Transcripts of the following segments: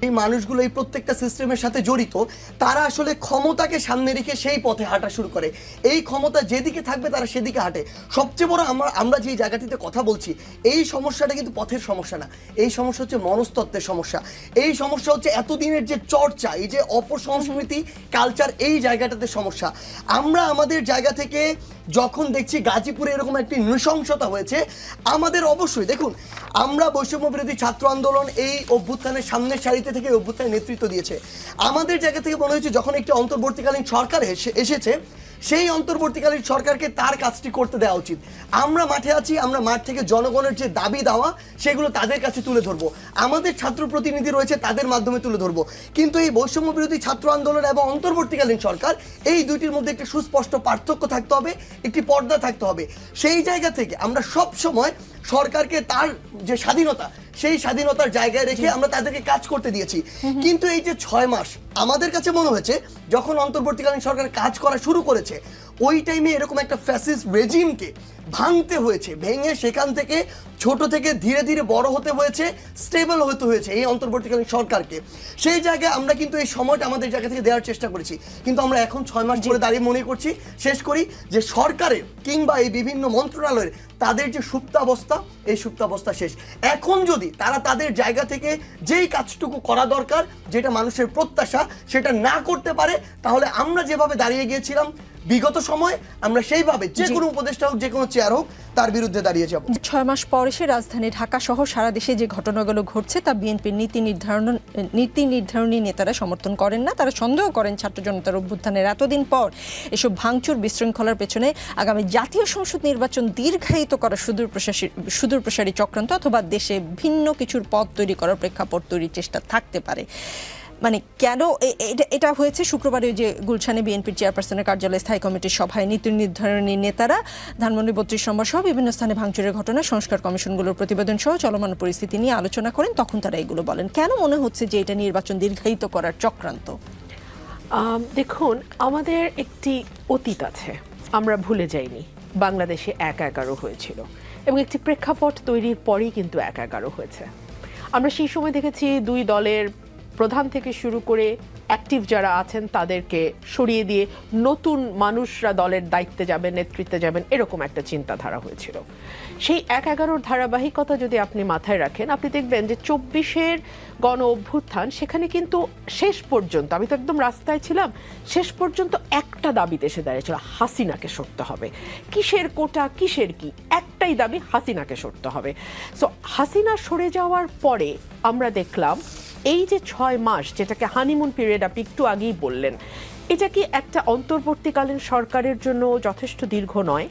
যে মানুষগুলো এই প্রত্যেকটা সিস্টেমের সাথে জড়িত, তারা আসলে ক্ষমতাকে সামনে রেখে সেই পথে হাঁটা শুরু করে। এই ক্ষমতা যেদিকে থাকবে তারা সেদিকে হাঁটে। সবচেয়ে বড় আমরা যে জায়গাটিতে কথা বলছি, এই সমস্যাটা কিন্তু পথের সমস্যা না, এই সমস্যা হচ্ছে মনস্তত্ত্বের সমস্যা। এই সমস্যা হচ্ছে এতদিনের যে চর্চা, এই যে অপসংস্কৃতি কালচার, এই জায়গাটাতে সমস্যা। আমরা আমাদের জায়গা থেকে যখন দেখছি গাজীপুরে এরকম একটি নৃশংসতা হয়েছে, আমাদের অবশ্যই দেখুন, আমরা বৈষম্য বিরোধী ছাত্র আন্দোলন এই অভ্যুত্থানের সামনের সারিতে থেকে অভ্যুত্থানের নেতৃত্ব দিয়েছে। আমাদের জায়গা থেকে মনে হয়েছে যখন একটি অন্তর্বর্তীকালীন সরকার এসেছে, সেই অন্তর্বর্তীকালীন সরকারকে তার কাজটি করতে দেওয়া উচিত। আমরা মাঠে আছি, আমরা মাঠ থেকে জনগণের যে দাবি দেওয়া সেগুলো তাদের কাছে তুলে ধরবো, আমাদের ছাত্র প্রতিনিধি রয়েছে তাদের মাধ্যমে তুলে ধরবো। কিন্তু এই বৈষম্য বিরোধী ছাত্র আন্দোলন এবং অন্তর্বর্তীকালীন সরকার, এই দুইটির মধ্যে একটি সুস্পষ্ট পার্থক্য থাকতে হবে, একটি পর্দা থাকতে হবে। সেই জায়গা থেকে আমরা সব সময় সরকারকে তার যে স্বাধীনতা, সেই স্বাধীনতার জায়গায় রেখে আমরা তাদেরকে কাজ করতে দিয়েছি। কিন্তু এই যে 6 মাস, আমাদের কাছে মনে হয়েছে যখন অন্তর্বর্তীকালীন সরকার কাজ করা শুরু করেছে, ওই টাইমে এরকম একটা ফ্যাসিস্ট রেজিমকে ভাঙতে হয়েছে, ভেঙে সেখান থেকে ছোট থেকে ধীরে ধীরে বড় হতে হয়েছে, স্টেবল হতে হয়েছে এই অন্তর্বর্তীকালীন সরকারকে। সেই জায়গায় আমরা কিন্তু এই সময়টা আমাদের জায়গা থেকে দেওয়ার চেষ্টা করেছি। কিন্তু আমরা এখন 6 মাস ধরে দাঁড়িয়ে মনে করছি, শেষ করি যে সরকারের কিংবা এই বিভিন্ন মন্ত্রণালয়ের তাদের যে সুপ্তাবস্থা, এই সুপ্তাবস্থা শেষ। এখন যদি তারা তাদের জায়গা থেকে যেই কাজটুকু করা দরকার, যেটা মানুষের প্রত্যাশা, সেটা না করতে পারে, তাহলে আমরা যেভাবে দাঁড়িয়ে গিয়েছিলাম বিগত সময়, আমরা সেইভাবে যে কোনো উপদেষ্টা হোক, যে কোনো চেয়ার হোক, তার বিরুদ্ধে দাঁড়িয়ে যাব। 6 মাস পর এসে রাজধানী ঢাকা সহ সারা দেশে যে ঘটনাগুলো ঘটছে তা বিএনপির নীতি নির্ধারণী নেতারা সমর্থন করেন না। তারা সন্দেহ করেন ছাত্র জনতার অভ্যুত্থানের এতদিন পর এসব ভাঙচুর বিশৃঙ্খলার পেছনে আগামী জাতীয় সংসদ নির্বাচন দীর্ঘায়িত করা সুদূরপ্রসারী চক্রান্ত অথবা দেশে ভিন্ন কিছুর পথ তৈরি করার প্রেক্ষাপট তৈরির চেষ্টা থাকতে পারে। মানে কেন এটা হয়েছে? শুক্রবারে যে গুলশানে বিএনপির চেয়ারপারসনের কার্যালয়ে স্থায়ী কমিটির সভায় নীতি নির্ধারণী নেতারা ধানমন্ডি 32 নম্বর সহ বিভিন্ন স্থানে ভাঙচুরের ঘটনা, সংস্কার কমিশনগুলোর প্রতিবেদন সহ চলমান পরিস্থিতি নিয়ে আলোচনা করেন। তখন তারা এগুলো বলেন। কেন মনে হচ্ছে যে এটা নির্বাচন দীর্ঘায়িত করার চক্রান্ত? দেখুন, আমাদের একটি অতীত আছে, আমরা ভুলে যাইনি। বাংলাদেশে 1/11 হয়েছিল এবং একটি প্রেক্ষাপট তৈরির পরেই কিন্তু 1/11 হয়েছে। আমরা সেই সময় দেখেছি দুই দলের প্রধান থেকে শুরু করে অ্যাক্টিভ যারা আছেন তাদেরকে সরিয়ে দিয়ে নতুন মানুষরা দলের দায়িত্বে যাবেন, নেতৃত্বে যাবেন, এরকম একটা চিন্তাধারা হয়েছিল। সেই 1/11 ধারাবাহিকতা যদি আপনি মাথায় রাখেন, আপনি দেখবেন যে 24-এর গণ অভ্যুত্থান, সেখানে কিন্তু শেষ পর্যন্ত, আমি তো একদম রাস্তায় ছিলাম, শেষ পর্যন্ত একটা দাবিতে এসে দাঁড়িয়েছিল, হাসিনাকে সরতে হবে। কিসের কোটা, কিসের কি, একটাই দাবি, হাসিনাকে সরতে হবে। সো হাসিনা সরে যাওয়ার পরে আমরা দেখলাম এই যে 6 মাস, যেটাকে হানিমুন পিরিয়ড আপনি একটু আগেই বললেন, এটা কি একটা অন্তর্বর্তীকালীন সরকারের জন্য যথেষ্ট দীর্ঘ নয়?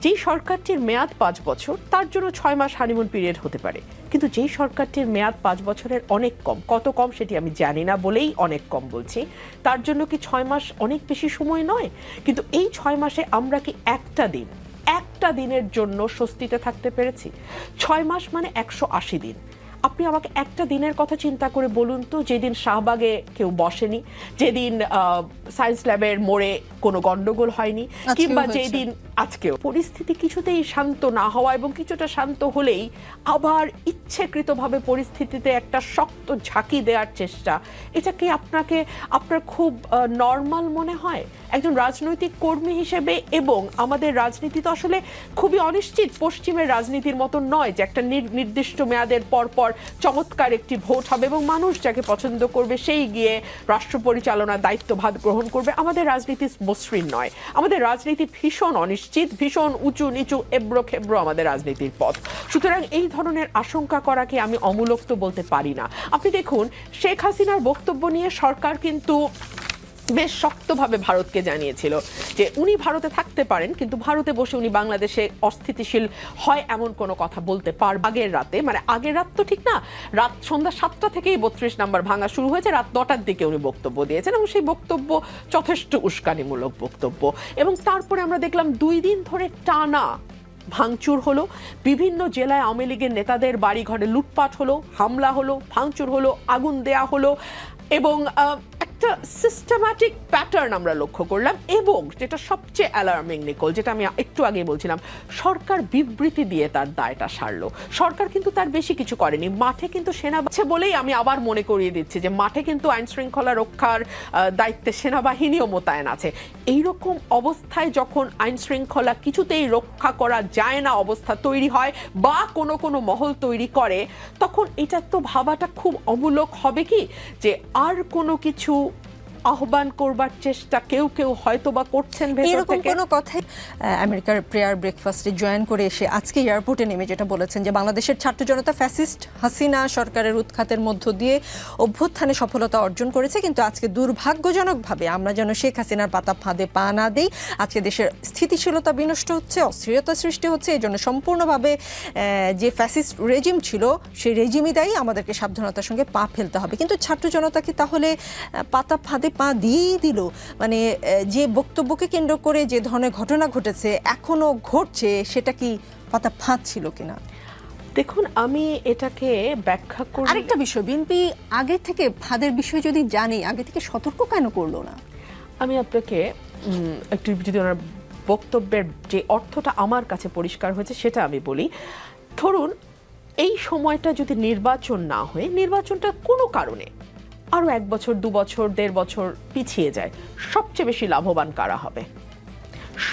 যেই সরকারটির মেয়াদ 5 বছর, তার জন্য 6 মাস হানিমুন পিরিয়ড হতে পারে। কিন্তু যেই সরকারটির মেয়াদ 5 বছরের অনেক কম, কত কম সেটি আমি জানি না বলেই অনেক কম বলছি, তার জন্য কি 6 মাস অনেক বেশি সময় নয়? কিন্তু এই 6 মাসে আমরা কি একটা দিনের জন্য স্বস্তিতে থাকতে পেরেছি? 6 মাস মানে 180 দিন। আপনি আমাকে একটা দিনের কথা চিন্তা করে বলুন তো, যেদিন শাহবাগে কেউ বসেনি, যেদিন সায়েন্স ল্যাবের মোড়ে কোনো গন্ডগোল হয়নি, কিংবা যেদিন আজকেও পরিস্থিতি কিছুতেই শান্ত না হওয়া এবং কিছুটা শান্ত হলেই আবার ইচ্ছেকৃতভাবে পরিস্থিতিতে একটা শক্ত ঝাঁকি দেওয়ার চেষ্টা, এটা কি আপনার খুব নর্মাল মনে হয় একজন রাজনৈতিক কর্মী হিসেবে? এবং আমাদের রাজনীতি তো আসলে খুবই অনিশ্চিত, পশ্চিমের রাজনীতির মতো নয় যে একটা নির্দিষ্ট মেয়াদের পর পর চমৎকার একটি ভোট হবে এবং মানুষ যাকে পছন্দ করবে সেই গিয়ে রাষ্ট্র পরিচালনার দায়িত্বভার গ্রহণ করবে। আমাদের রাজনীতি মসৃণ নয়, আমাদের রাজনীতি ভীষণ অনিশ্চিত, ভীষণ উঁচু নিচু, এবড়ো খেবড়ো আমাদের রাজনীতির পথ। সুতরাং এই ধরনের আশঙ্কা করাকে আমি অমূলক তো বলতে পারি না। আপনি দেখুন, শেখ হাসিনার বক্তব্য নিয়ে সরকার কিন্তু বেশ শক্তভাবে ভারতকে জানিয়েছিল যে উনি ভারতে থাকতে পারেন, কিন্তু ভারতে বসে উনি বাংলাদেশে অস্থিতিশীল হয় এমন কোনো কথা বলতে পারবেন। আগের রাতে, মানে আগের রাত তো ঠিক না, রাত সন্ধ্যা 7টা থেকেই 32 নম্বর ভাঙা শুরু হয়েছে, রাত 9টার দিকে উনি বক্তব্য দিয়েছেন এবং সেই বক্তব্য যথেষ্ট উস্কানিমূলক বক্তব্য। এবং তারপরে আমরা দেখলাম 2 দিন ধরে টানা ভাঙচুর হলো, বিভিন্ন জেলায় আওয়ামী লীগের নেতাদের বাড়িঘরে লুটপাট হলো, হামলা হলো, ভাঙচুর হলো, আগুন দেয়া হলো এবং একটা সিস্টেম্যাটিক প্যাটার্ন আমরা লক্ষ্য করলাম, এবং যেটা সবচেয়ে অ্যালার্মিং নিকোল, যেটা আমি একটু আগে বলছিলাম, সরকার বিবৃতি দিয়ে তার দায়টা সারলো। সরকার কিন্তু তার বেশি কিছু করেনি। মাঠে কিন্তু সেনা আছে বলেই আমি আবার মনে করিয়ে দিচ্ছি যে মাঠে কিন্তু আইন শৃঙ্খলা রক্ষার দায়িত্বে সেনাবাহিনীও মোতায়েন আছে। এইরকম অবস্থায় যখন আইন শৃঙ্খলা কিছুতেই রক্ষা করা যায় না অবস্থা তৈরি হয়, বা কোনো কোনো মহল তৈরি করে, তখন এটা তো ভাবাটা খুব অমূলক হবে কি যে আর কোনো কিছু আহ্বান করবার চেষ্টা কেউ কেউ হয়তো বা করছেন ভেতর এরকম থেকে। কোনো কথাই আমেরিকার প্রেয়ার ব্রেকফাস্টে জয়েন করে এসে আজকে এয়ারপোর্টে নেমে যেটা বলেছেন যে বাংলাদেশের ছাত্র জনতা ফ্যাসিস্ট হাসিনা সরকারের উৎখাতের মধ্য দিয়ে অভ্যুত্থানে সফলতা অর্জন করেছে, কিন্তু আজকে দুর্ভাগ্যজনকভাবে আমরা যেন শেখ হাসিনার পাতা ফাঁদে পা না দেই। আজকে দেশের স্থিতিশীলতা বিনষ্ট হচ্ছে, অস্থিরতা সৃষ্টি হচ্ছে। এই জন্য সম্পূর্ণভাবে যে ফ্যাসিস্ট রেজিম ছিল সেই রেজিমই দায়ী, আমাদেরকে সাবধানতার সঙ্গে পা ফেলতে হবে। কিন্তু ছাত্র জনতা কি তাহলে পাতা ফাঁদে পা দিয়েই দিল? মানে যে বক্তব্যকে কেন্দ্র করে যে ধরনের ঘটনা ঘটেছে, এখনো ঘটছে, সেটা কি পাতা ফাঁদ ছিল কিনা? দেখুন, আমি এটাকে ব্যাখ্যা করি। আরেকটা বিষয়, বিএনপি আগে থেকে ফাঁদের বিষয়ে যদি জানি, আগে থেকে সতর্ক কেন করলো না? আমি আপনাকে একটু যদি ওনার বক্তব্যের যে অর্থটা আমার কাছে পরিষ্কার হয়েছে সেটা আমি বলি। ধরুন, এই সময়টা যদি নির্বাচন না হয়ে নির্বাচনটা কোনো কারণে আরো 1 বছর 2 বছর 1.5 বছর পিছিয়ে যায়, সবচেয়ে বেশি লাভবান কারা হবে?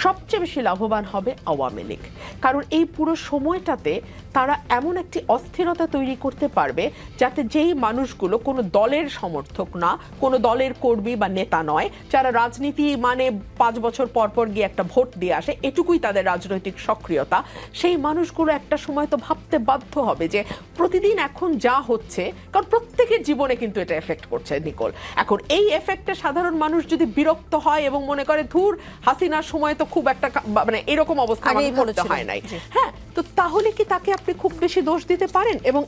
সবচেয়ে বেশি লাভবান হবে আওয়ামী লীগ। কারণ এই পুরো সময়টাতে তারা এমন একটি অস্থিরতা তৈরি করতে পারবে যাতে যেই মানুষগুলো কোনো দলের সমর্থক না, কোনো দলের কর্মী বা নেতা নয়, যারা রাজনীতি মানে 5 বছর পর পর গিয়ে একটা ভোট দিয়ে আসে, এটুকুই তাদের রাজনৈতিক সক্রিয়তা, সেই মানুষগুলো একটা সময় তো ভাবতে বাধ্য হবে যে প্রতিদিন এখন যা হচ্ছে, কারণ প্রত্যেকের জীবনে কিন্তু এটা এফেক্ট করছে নিকোল। এখন এই এফেক্টে সাধারণ মানুষ যদি বিরক্ত হয় এবং মনে করে ধুর হাসিনার সময় তো খুব একটা মানে এরকম অবস্থা আমাকে করতে হয় নাই, হ্যাঁ, তো তাহলে কি তাকে আপনি খুব বেশি দোষ দিতে পারেন? এবং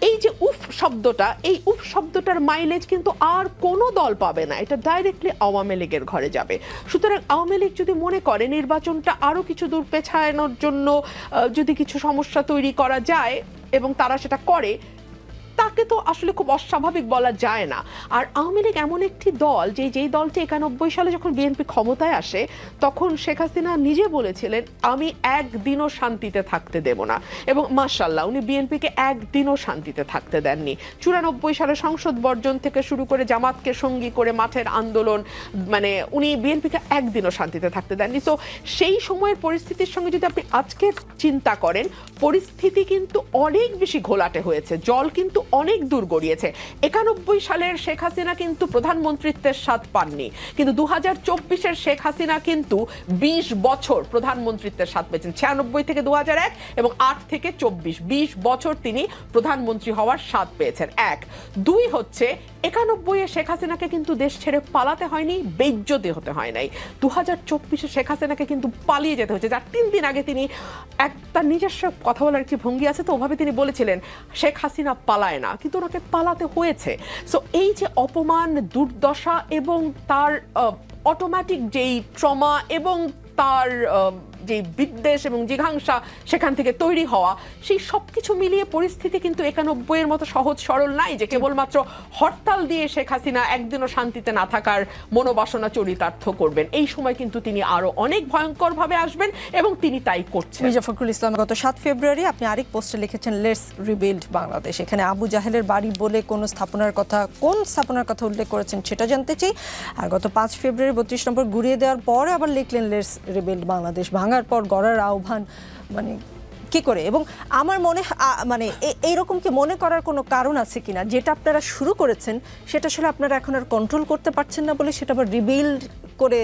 এই যে উফ শব্দটা, এই উফ শব্দটার মাইলেজ কিন্তু আর কোনো দল পাবে না, এটা ডাইরেক্টলি আওয়ামী লীগের ঘরে যাবে। সুতরাং আওয়ামী লীগ যদি মনে করে নির্বাচনটা আরো কিছু দূর পেছানোর জন্য যদি কিছু সমস্যা তৈরি করা যায় এবং তারা সেটা করে, তাকে তো আসলে খুব অস্বাভাবিক বলা যায় না। আর আওয়ামী লীগ এমন একটি দল যেই দলটি 91 সালে যখন বিএনপি ক্ষমতায় আসে, তখন শেখ হাসিনা নিজে বলেছিলেন আমি একদিনও শান্তিতে থাকতে দেব না, এবং মাশাআল্লাহ উনি বিএনপিকে একদিনও শান্তিতে থাকতে দেননি। 94 সালে সংসদ বর্জন থেকে শুরু করে জামাতকে সঙ্গী করে মাঠের আন্দোলন, মানে উনি বিএনপিকে একদিনও শান্তিতে থাকতে দেননি। তো সেই সময়ের পরিস্থিতির সঙ্গে যদি আপনি আজকের চিন্তা করেন, পরিস্থিতি কিন্তু অনেক বেশি ঘোলাটে হয়েছে, জল কিন্তু অনেক দূর গড়িয়েছে। 91 সালের শেখ হাসিনা কিন্তু প্রধানমন্ত্রীত্বের স্বাদ পাননি, কিন্তু 2024-এর শেখ হাসিনা কিন্তু 20 বছর প্রধানমন্ত্রীত্বের স্বাদ পেয়েছেন। 96 থেকে 2001 এবং 8 থেকে 24, 20 বছর তিনি প্রধানমন্ত্রী হওয়ার স্বাদ পেয়েছেন। 1, 2 হচ্ছে 91-এ শেখ হাসিনাকে কিন্তু দেশ ছেড়ে পালাতে হয়নি, বেইজ্জতি হতে হয় নাই। 2024-এ শেখ হাসিনাকে কিন্তু পালিয়ে যেতে হয়েছে, যার 3 দিন আগে তিনি তার নিজস্ব কথা বলার একটি ভঙ্গি আছে, তো ওভাবে তিনি বলেছিলেন শেখ হাসিনা পালায় না, কিন্তু ওনাকে পালাতে হয়েছে। সো এই যে অপমান, দুর্দশা এবং তার অটোমেটিক যেই ট্রমা এবং তার যে বিদ্বেষ এবং জিঘাংসা সেখান থেকে তৈরি হওয়া, সেই সব কিছু মিলিয়ে পরিস্থিতি কিন্তু 91-এর মতো সহজ সরল নাই যে কেবলমাত্র হরতাল দিয়ে শেখ হাসিনা একদিনও শান্তিতে না থাকার মনোবাসনা চরিতার্থ করবেন। এই সময় কিন্তু তিনি আরো অনেক ভয়ঙ্করভাবে আসবেন এবং তিনি তাই করছেন। মির্জা ফখরুল ইসলাম গত 7 ফেব্রুয়ারি আপনি আরেক পোস্টে লিখেছেন লেটস রিবিল্ড বাংলাদেশ। এখানে আবু জাহেলের বাড়ি বলে কোন স্থাপনার কথা উল্লেখ করেছেন সেটা জানতে চাই। আর গত 5 ফেব্রুয়ারি 32 নম্বর ঘুরিয়ে দেওয়ার পরে আবার লিখলেন লেটস রিবিল্ড বাংলাদেশ। ভাঙার পর গড়ার আহ্বান, মানে কি করে? এবং আমার মনে মানে এইরকম কি মনে করার কোনো কারণ আছে কিনা, যেটা আপনারা শুরু করেছেন সেটা আসলে আপনারা এখন আর কন্ট্রোল করতে পারছেন না বলে সেটা আবার রিবিল্ড করে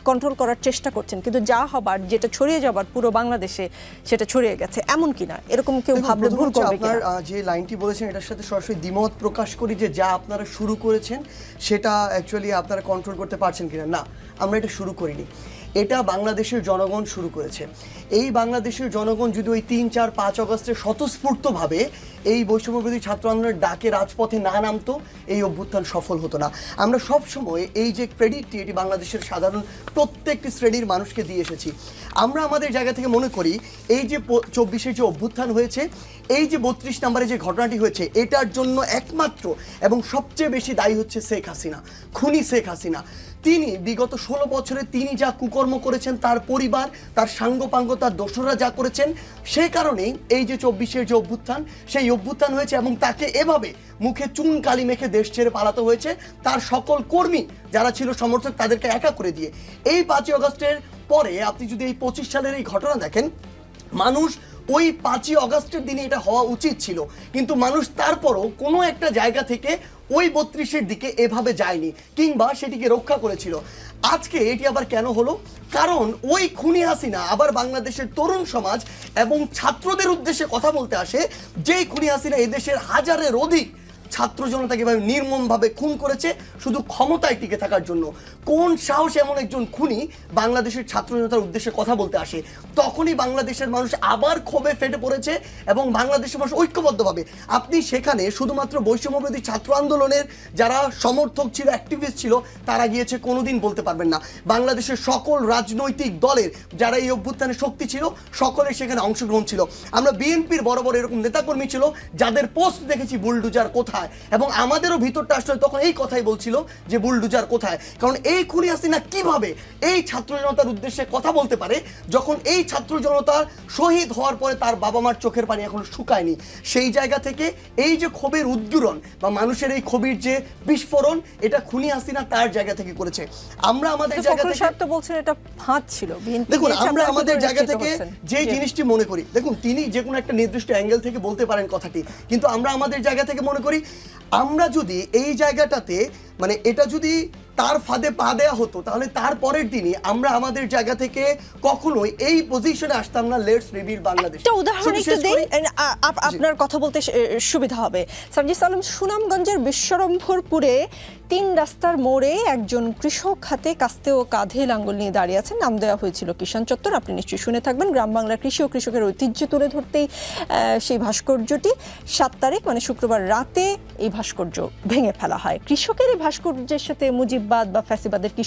কন্ট্রোল করার চেষ্টা করছেন, কিন্তু যা হবার, যেটা ছড়িয়ে যাবার পুরো বাংলাদেশে সেটা ছড়িয়ে গেছে, এমন কিনা? এরকম কেউ ভাবলে ভুল করবে কিনা? আপনার যে লাইনটি বলেছেন এটার সাথে সরাসরি দ্বিমত প্রকাশ করি যে যা আপনারা শুরু করেছেন সেটা অ্যাকচুয়ালি আপনারা কন্ট্রোল করতে পারছেন কিনা। না, আমরা এটা শুরু করিনি। এটা বাংলাদেশের জনগণ শুরু করেছে। এই বাংলাদেশের জনগণ যদি ওই 3, 4, 5 আগস্টে স্বতঃস্ফূর্তভাবে এই বৈষম্যবিরোধী ছাত্র আন্দোলনের ডাকে রাজপথে না নামতো, এই অভ্যুত্থান সফল হতো না। আমরা সব সময় এই যে ক্রেডিটটি এটি বাংলাদেশের সাধারণ প্রত্যেকটি শ্রেণীর মানুষকে দিয়ে এসেছি। আমরা আমাদের জায়গা থেকে মনে করি এই যে 24-এর যে অভ্যুত্থান হয়েছে, এই যে 32 নম্বরে যে ঘটনাটি হয়েছে, এটার জন্য একমাত্র এবং সবচেয়ে বেশি দায়ী হচ্ছে শেখ হাসিনা, খুনি শেখ হাসিনা। তিনি বিগত 16 বছরে তিনি যা কুকর্ম করেছেন, তার পরিবার, তার সাঙ্গপাঙ্গ, তার দোসররা যা করেছেন, সেই কারণেই এই যে 24-এর যে অভ্যুত্থান, সেই অভ্যুত্থান হয়েছে এবং তাকে এভাবে মুখে চুন কালি মেখে দেশ ছেড়ে পালাতে হয়েছে। তার সকল কর্মী যারা ছিল সমর্থক, তাদেরকে একা করে দিয়ে। এই 5 আগস্টের পরে আপনি যদি এই 25 সালের এই ঘটনা দেখেন, মানুষ ওই 5 আগস্টের দিনে এটা হওয়া উচিত ছিল, কিন্তু মানুষ তারপরও কোনো একটা জায়গা থেকে ওই 32-এর দিকে এভাবে যায়নি, কিংবা সেটিকে রক্ষা করেছিল। আজকে এটি আবার কেন হলো? কারণ ওই খুনি হাসিনা আবার বাংলাদেশের তরুণ সমাজ এবং ছাত্রদের উদ্দেশ্যে কথা বলতে আসে, যেই খুনি হাসিনা এদেশের হাজারের অধিক ছাত্র জনতাকে এভাবে নির্মমভাবে খুন করেছে শুধু ক্ষমতায় টিকে থাকার জন্য। কোন সাহস এমন একজন খুনি বাংলাদেশের ছাত্র জনতার উদ্দেশ্যে কথা বলতে আসে? তখনই বাংলাদেশের মানুষ আবার ক্ষোভে ফেটে পড়েছে এবং বাংলাদেশের মানুষ ঐক্যবদ্ধভাবে, আপনি সেখানে শুধুমাত্র বৈষম্যবিরোধী ছাত্র আন্দোলনের যারা সমর্থক ছিল, অ্যাক্টিভিস্ট ছিল, তারা গিয়েছে কোনোদিন বলতে পারবেন না। বাংলাদেশের সকল রাজনৈতিক দলের যারা এই অভ্যুত্থানে শক্তি ছিল, সকলের সেখানে অংশগ্রহণ ছিল। আমরা বিএনপির বড় বড় এরকম নেতাকর্মী ছিল যাদের পোস্ট দেখেছি বুলডুজার কোথায়, এবং আমাদেরও ভিতরটা আসলে তখন এই কথাই বলছিল যে বুলডুজার কোথায়। কারণ এই খুনি হাসিনা কিভাবে এই ছাত্র জনতার উদ্দেশ্যে কথা বলতে পারে যখন এই ছাত্র জনতা শহীদ হওয়ার পরে তার বাবা মার চোখের পানি এখনো শুকায়নি? সেই জায়গা থেকে এই যে ক্ষোভের উদ্গীরণ বা মানুষের এই ক্ষোভের যে বিস্ফোরণ, এটা খুনি হাসিনা তার জায়গা থেকে করেছে। আমরা আমাদের জায়গা থেকে তো বলছেন এটা ফাঁদ ছিল। দেখুন, আমরা আমাদের জায়গা থেকে যে জিনিসটি মনে করি, দেখুন তিনি যে কোনো একটা নির্দিষ্ট অ্যাঙ্গেল থেকে বলতে পারেন কথাটি, কিন্তু আমরা আমাদের জায়গা থেকে মনে করি আমরা যদি এই জায়গাটাতে মানে এটা যদি তার ফাঁদে পা দেয়া হতো, তাহলে তার পরের দিনই আমরা আমাদের জায়গা থেকে কখনোই এই পজিশনে আসতাম না। Let's reveal Bangladesh. একটা উদাহরণ একটু দেন, আপনার কথা বলতে সুবিধা হবে। সার্জিস আলম, সুনামগঞ্জের বিশ্বরম্ভরপুরে 3 রাস্তার মোড়ে একজন কৃষক হাতে কাস্তে ও কাঁধে লাঙ্গল নিয়ে দাঁড়িয়ে আছেন। নাম দেওয়া হয়েছিল কিষাণ চত্বর, আপনি নিশ্চয়ই শুনে থাকবেন। গ্রাম বাংলার কৃষি ও কৃষকের ঐতিহ্য তুলে ধরতেই সেই ভাস্কর্যটি 7 তারিখ মানে শুক্রবার রাতে এই ভাস্কর্য ভেঙে ফেলা হয়। কৃষকের এই ভাস্কর্যের সাথে মুজিববাদ বা ফ্যাসিবাদের কি